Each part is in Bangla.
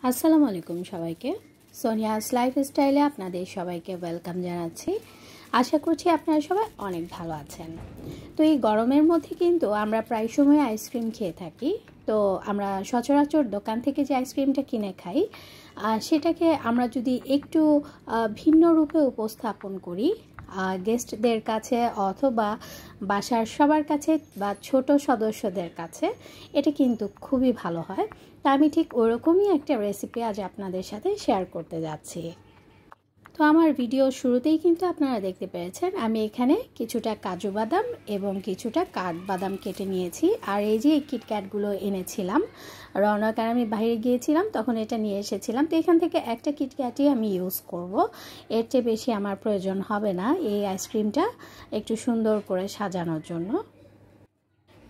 আসসালামু আলাইকুম সবাইকে। সোনিয়াস লাইফস্টাইলে আপনাদের সবাইকে ওয়েলকাম জানাচ্ছি। আশা করছি আপনারা সবাই অনেক ভালো আছেন। তো এই গরমের মধ্যে কিন্তু আমরা প্রায় সময় আইসক্রিম খেয়ে থাকি। তো আমরা সচরাচর দোকান থেকে যে আইসক্রিমটা কিনে খাই সেটাকে আমরা যদি একটু ভিন্ন রূপে উপস্থাপন করি গেস্টদের কাছে অথবা বাসার সবার কাছে বা ছোট সদস্যদের কাছে, এটা কিন্তু খুবই ভালো হয়। তা আমি ঠিক ওরকমই একটা রেসিপি আজ আপনাদের সাথে শেয়ার করতে যাচ্ছি। তো আমার ভিডিও শুরুতেই কিন্তু আপনারা দেখতে পেরেছেন আমি এখানে কিছুটা কাজু বাদাম এবং কিছুটা কাঠবাদাম কেটে নিয়েছি। আর এই যে কিটক্যাটগুলো এনেছিলাম, রওনাক আর আমি বাইরে গিয়েছিলাম তখন এটা নিয়ে এসেছিলাম। তো এখান থেকে একটা কিটক্যাটই আমি ইউজ করব, এর চেয়ে বেশি আমার প্রয়োজন হবে না এই আইসক্রিমটা একটু সুন্দর করে সাজানোর জন্য।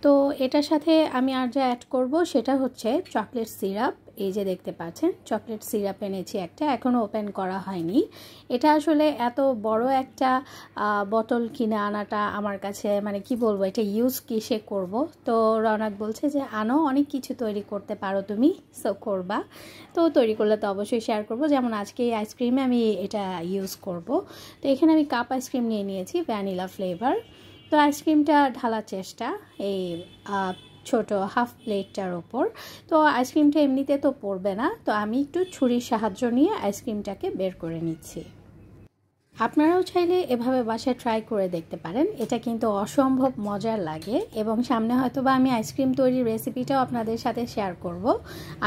তো এটার সাথে আমি আর যা অ্যাড করব সেটা হচ্ছে চকলেট সিরাপ। এই যে দেখতে পাচ্ছেন চকলেট সিরাপ এনেছি একটা, এখনও ওপেন করা হয়নি। এটা আসলে এত বড় একটা বোতল কিনে আনাটা আমার কাছে মানে কি বলবো, এটা ইউজ কিসে করব। তো রওনাক বলছে যে আনো, অনেক কিছু তৈরি করতে পারো তুমি, সো করবা। তো তৈরি করলে তো অবশ্যই শেয়ার করব। যেমন আজকে এই আইসক্রিমে আমি এটা ইউজ করব। তো এখানে আমি কাপ আইসক্রিম নিয়ে নিয়েছি ভ্যানিলা ফ্লেভার। তো আইসক্রিমটা ঢালার চেষ্টা এই ছোট হাফ প্লেটটার ওপর। তো আইসক্রিমটা এমনিতে তো পড়বে না, তো আমি একটু ছুরির সাহায্য নিয়ে আইসক্রিমটাকে বের করে নিচ্ছি। আপনারাও চাইলে এভাবে বাসায় ট্রাই করে দেখতে পারেন, এটা কিন্তু অসম্ভব মজার লাগে। এবং সামনে হয়তো বা আমি আইসক্রিম তৈরির রেসিপিটাও আপনাদের সাথে শেয়ার করব।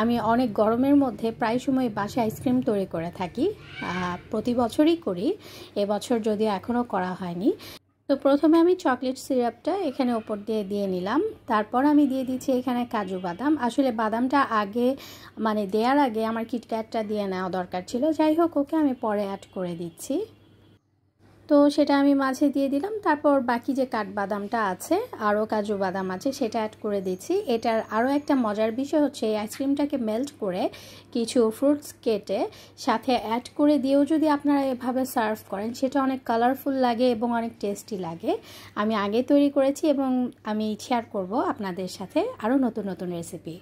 আমি অনেক গরমের মধ্যে প্রায় সময় বাসায় আইসক্রিম তৈরি করে থাকি, প্রতি বছরই করি, এবছর যদিও এখনও করা হয়নি। তো প্রথমে আমি চকলেট সিরাপটা এখানে ওপর দিয়ে নিলাম। তারপর আমি দিয়ে দিচ্ছি এখানে কাজু বাদাম। আসলে বাদামটা আগে মানে দেওয়ার আগে আমার কিটক্যাটটা দিয়ে নেওয়া দরকার ছিল, যাই হোক ওকে আমি পরে অ্যাড করে দিচ্ছি। তো সেটা আমি মাঝে দিয়ে দিলাম। তারপর বাকি যে কাঠবাদামটা আছে আরও কাজু বাদাম আছে সেটা অ্যাড করে দিচ্ছি। এটার আরও একটা মজার বিষয় হচ্ছে এই আইসক্রিমটাকে মেল্ট করে কিছু ফ্রুটস কেটে সাথে অ্যাড করে দিয়েও যদি আপনারা এভাবে সার্ভ করেন সেটা অনেক কালারফুল লাগে এবং অনেক টেস্টি লাগে। আমি আগে তৈরি করেছি এবং আমি শেয়ার করব আপনাদের সাথে আরও নতুন নতুন রেসিপি।